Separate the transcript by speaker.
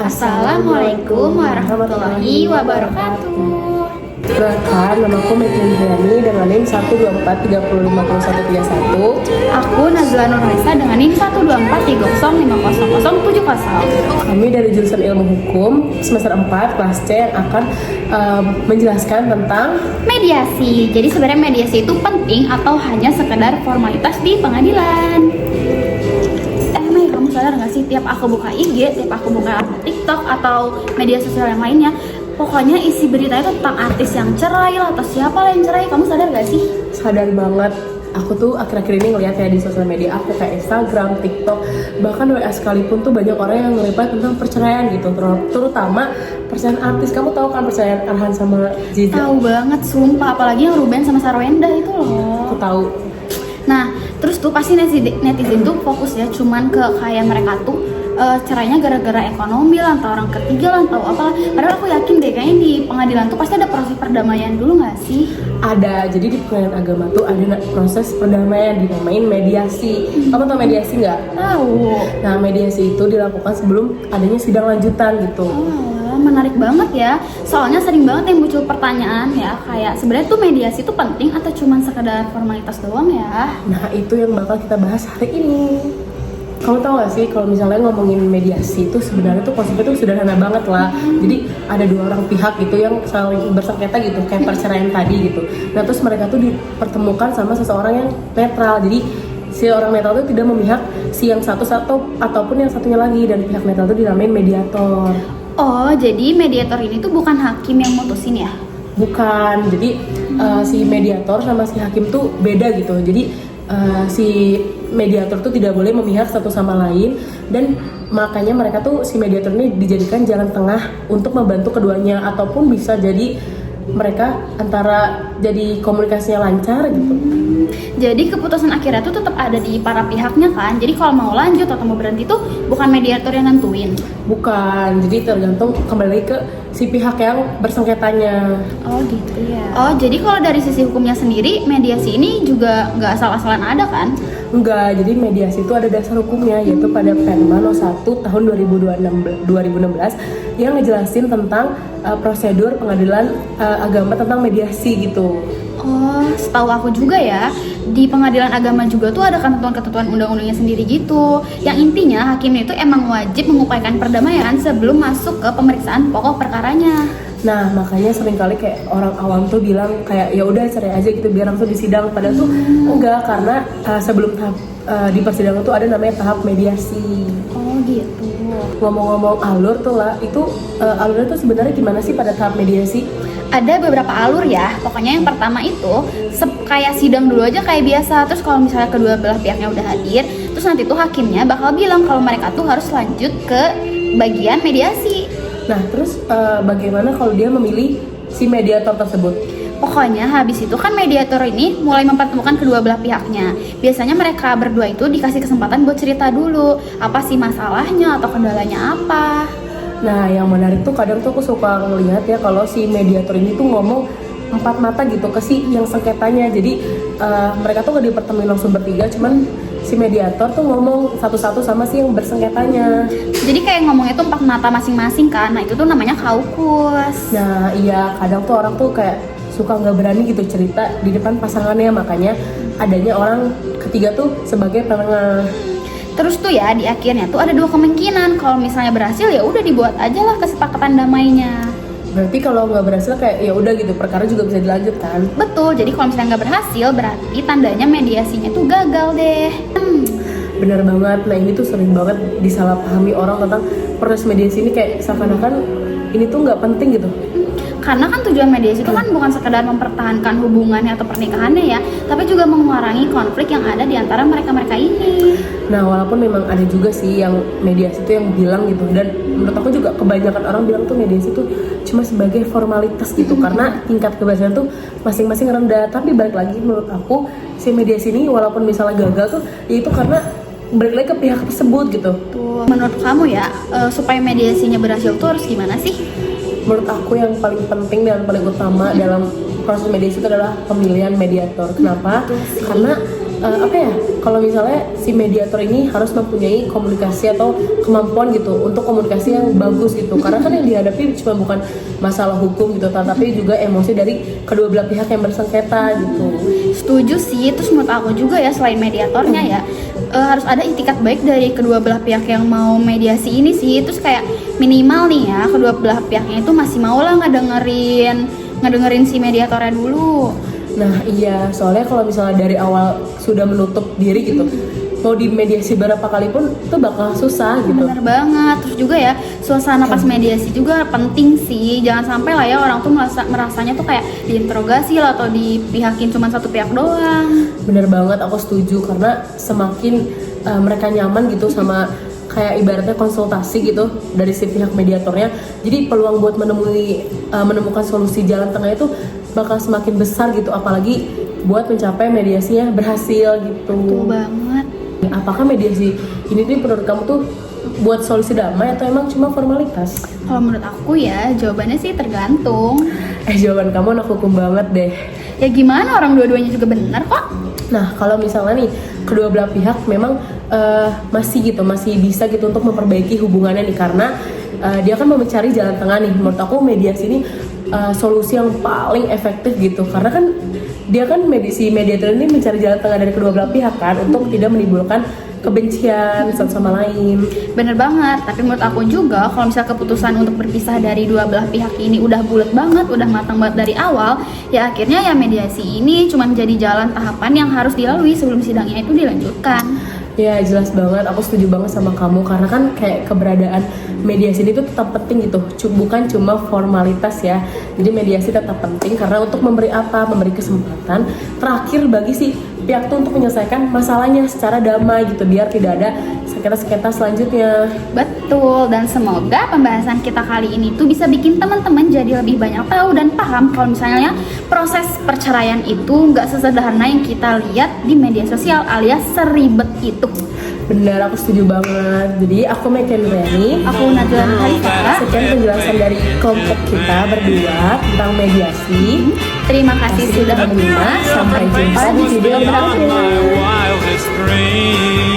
Speaker 1: Assalamualaikum warahmatullahi wabarakatuh.
Speaker 2: Perkenalkan, nama aku Metin Hiani dengan NIM 124305131.
Speaker 1: Aku Nazla Nurhaisa dengan NIM 124305070.
Speaker 2: Kami dari jurusan Ilmu Hukum semester 4 kelas C yang akan menjelaskan tentang
Speaker 1: mediasi. Jadi sebenarnya mediasi itu penting atau hanya sekedar formalitas di pengadilan? Mei, kamu sadar nggak sih, tiap aku buka IG, tiap aku buka TikTok atau media sosial yang lainnya, pokoknya isi beritanya tuh tentang artis yang cerai lah atau siapa lah yang cerai. Kamu sadar gak sih?
Speaker 2: sadar banget. Aku tuh akhir-akhir ini ngeliat ya di sosial media aku kayak Instagram, TikTok, bahkan WA sekalipun tuh banyak orang yang nge-reply tentang perceraian gitu, terutama perceraian artis. Kamu tahu kan perceraian Arhan sama Ziza?
Speaker 1: Tahu banget, sumpah. Apalagi yang Ruben sama Sarwenda itu loh.
Speaker 2: Aku tahu.
Speaker 1: Nah, terus tuh pasti netizen tuh fokus ya cuman ke kayak mereka tuh cerainya gara-gara ekonomi lah, entah orang ketiga lah, entah apa. Padahal aku yakin deh kayaknya di pengadilan tuh pasti ada proses perdamaian dulu nggak sih?
Speaker 2: Ada, jadi di pengadilan agama tuh ada proses perdamaian dinamain mediasi. Kamu tahu mediasi nggak?
Speaker 1: Tahu.
Speaker 2: Nah, mediasi itu dilakukan sebelum adanya sidang lanjutan gitu.
Speaker 1: Oh, menarik banget ya. Soalnya sering banget yang muncul pertanyaan ya, kayak sebenarnya tuh mediasi itu penting atau cuman sekedar formalitas doang ya?
Speaker 2: Nah, itu yang bakal kita bahas hari ini. Kamu tahu gak sih kalau misalnya ngomongin mediasi itu sebenarnya tuh konsepnya tuh sederhana banget lah. Jadi ada dua orang pihak gitu yang saling bersengketa gitu, kayak perceraian tadi gitu. Nah, terus mereka tuh dipertemukan sama seseorang yang netral. Jadi si orang netral itu tidak memihak si yang satu ataupun yang satunya lagi, dan pihak netral itu dinamain mediator.
Speaker 1: Oh, jadi mediator ini tuh bukan hakim yang mutusin ya?
Speaker 2: Bukan. Jadi si mediator sama si hakim tuh beda gitu. Jadi si mediator tuh tidak boleh memihak satu sama lain, dan makanya mereka tuh si mediator ini dijadikan jalan tengah untuk membantu keduanya, ataupun bisa jadi mereka antara jadi komunikasinya lancar gitu.
Speaker 1: Jadi keputusan akhirnya tuh tetap ada di para pihaknya kan. Jadi kalau mau lanjut atau mau berhenti tuh bukan mediator yang nentuin.
Speaker 2: Bukan, jadi tergantung kembali ke si pihak yang bersengketanya.
Speaker 1: Oh gitu ya. Oh, jadi kalau dari sisi hukumnya sendiri mediasi ini juga nggak asal-asalan ada kan?
Speaker 2: Enggak, jadi mediasi itu ada dasar hukumnya, yaitu pada Perma No. 1 tahun 2016 yang ngejelasin tentang prosedur pengadilan agama tentang mediasi gitu.
Speaker 1: Oh, setahu aku juga ya, di pengadilan agama juga tuh ada ketentuan-ketentuan undang-undangnya sendiri gitu. Yang intinya hakimnya itu emang wajib mengupayakan perdamaian sebelum masuk ke pemeriksaan pokok perkaranya.
Speaker 2: Nah, makanya seringkali kayak orang awam tuh bilang kayak ya udah cerai aja gitu biar langsung disidang, padahal tuh enggak, karena sebelum tahap di persidangan tuh ada namanya tahap mediasi.
Speaker 1: Oh gitu.
Speaker 2: Ngomong-ngomong alur tuh lah, itu alurnya tuh sebenarnya gimana sih pada tahap mediasi?
Speaker 1: Ada beberapa alur ya. Pokoknya yang pertama itu kayak sidang dulu aja kayak biasa. Terus kalau misalnya kedua belah pihaknya udah hadir, terus nanti tuh hakimnya bakal bilang kalau mereka tuh harus lanjut ke bagian mediasi.
Speaker 2: Nah, terus bagaimana kalau dia memilih si mediator tersebut?
Speaker 1: Pokoknya habis itu kan mediator ini mulai mempertemukan kedua belah pihaknya. Biasanya mereka berdua itu dikasih kesempatan buat cerita dulu, apa sih masalahnya atau kendalanya apa.
Speaker 2: Nah, yang menarik tuh kadang tuh aku suka ngelihat ya kalau si mediator ini tuh ngomong empat mata gitu ke si yang sengketanya. Jadi mereka tuh gak dipertemuin langsung bertiga, cuman si mediator tuh ngomong satu-satu sama si yang bersengketanya.
Speaker 1: Jadi kayak ngomongnya tuh empat mata masing-masing kan. Nah, itu tuh namanya kaukus.
Speaker 2: Nah, iya, kadang tuh orang tuh kayak suka nggak berani gitu cerita di depan pasangannya, makanya adanya orang ketiga tuh sebagai penengah.
Speaker 1: Terus tuh ya di akhirnya tuh ada dua kemungkinan. Kalau misalnya berhasil ya udah dibuat aja lah kesepakatan damainya.
Speaker 2: Berarti kalau nggak berhasil kayak ya udah gitu, perkara juga bisa dilanjutkan.
Speaker 1: Betul. Jadi kalau misalnya nggak berhasil berarti tandanya mediasinya tuh gagal deh.
Speaker 2: Bener banget. Nah, ini tuh sering banget disalahpahami orang tentang proses mediasi ini, kayak seakan-akan ini tuh nggak penting gitu.
Speaker 1: Karena kan tujuan mediasi itu kan bukan sekedar mempertahankan hubungannya atau pernikahannya ya, tapi juga mengurangi konflik yang ada di antara mereka-mereka ini.
Speaker 2: Nah, walaupun memang ada juga sih yang mediasi itu yang bilang gitu, dan menurut aku juga kebanyakan orang bilang tuh mediasi tuh cuma sebagai formalitas gitu, karena tingkat keberhasilan tuh masing-masing rendah. Tapi balik lagi menurut aku si mediasi ini walaupun misalnya gagal tuh ya itu karena balik lagi ke pihak tersebut gitu.
Speaker 1: Tuh, menurut kamu ya supaya mediasinya berhasil tuh harus gimana sih?
Speaker 2: Menurut aku yang paling penting dan paling utama dalam proses mediasi itu adalah pemilihan mediator. Kenapa? Karena apa ya, kalau misalnya si mediator ini harus mempunyai komunikasi atau kemampuan gitu untuk komunikasi yang bagus gitu, karena kan yang dihadapi cuma bukan masalah hukum gitu, tapi juga emosi dari kedua belah pihak yang bersengketa gitu.
Speaker 1: Setuju sih, terus menurut aku juga ya selain mediatornya ya harus ada itikat baik dari kedua belah pihak yang mau mediasi ini sih. Terus kayak minimal nih ya kedua belah pihaknya itu masih mau lah ngedengerin si mediatornya dulu.
Speaker 2: Nah iya, soalnya kalau misalnya dari awal sudah menutup diri gitu, mau dimediasi berapa kali pun itu bakal susah gitu.
Speaker 1: Bener banget. Terus juga ya suasana pas mediasi juga penting sih. Jangan sampai lah ya orang tuh merasanya tuh kayak diinterogasi lah atau dipihakin cuma satu pihak doang.
Speaker 2: Bener banget, aku setuju, karena semakin mereka nyaman gitu sama kayak ibaratnya konsultasi gitu dari si pihak mediatornya, jadi peluang buat menemukan solusi jalan tengah itu bakal semakin besar gitu, apalagi buat mencapai mediasinya berhasil gitu.
Speaker 1: Betul banget.
Speaker 2: Apakah mediasi ini tuh menurut kamu tuh buat solusi damai atau emang cuma formalitas?
Speaker 1: Kalau menurut aku ya jawabannya sih tergantung.
Speaker 2: Jawaban kamu anak hukum banget deh.
Speaker 1: Ya gimana, orang dua-duanya juga benar kok.
Speaker 2: Nah kalau misalnya nih kedua belah pihak memang masih bisa gitu untuk memperbaiki hubungannya nih, karena dia kan mau mencari jalan tengah nih. Menurut aku mediasi ini solusi yang paling efektif gitu, karena kan dia kan mediator ini mencari jalan tengah dari kedua belah pihak kan, untuk tidak menimbulkan kebencian satu sama lain.
Speaker 1: Bener banget, tapi menurut aku juga kalau misalnya keputusan untuk berpisah dari dua belah pihak ini udah bulat banget, udah matang banget dari awal, ya akhirnya ya mediasi ini cuma menjadi jalan tahapan yang harus dilalui sebelum sidangnya itu dilanjutkan.
Speaker 2: Ya jelas banget, aku setuju banget sama kamu, karena kan kayak keberadaan mediasi ini tuh tetap penting gitu, bukan cuma formalitas ya. Jadi mediasi tetap penting karena untuk memberi kesempatan terakhir bagi si pihak tuh untuk menyelesaikan masalahnya secara damai gitu, biar tidak ada sengketa-sengketa selanjutnya.
Speaker 1: Betul, dan semoga pembahasan kita kali ini tuh bisa bikin teman-teman jadi lebih banyak tahu dan paham kalau misalnya proses perceraian itu nggak sesederhana yang kita lihat di media sosial alias seribet itu.
Speaker 2: Bener, aku setuju banget. Jadi aku Megan Reni,
Speaker 1: Aku Najwa Halifah.
Speaker 2: sekian penjelasan dari kelompok kita berdua tentang mediasi.
Speaker 1: Terima kasih sudah menyimak.
Speaker 2: Sampai jumpa di video berikutnya.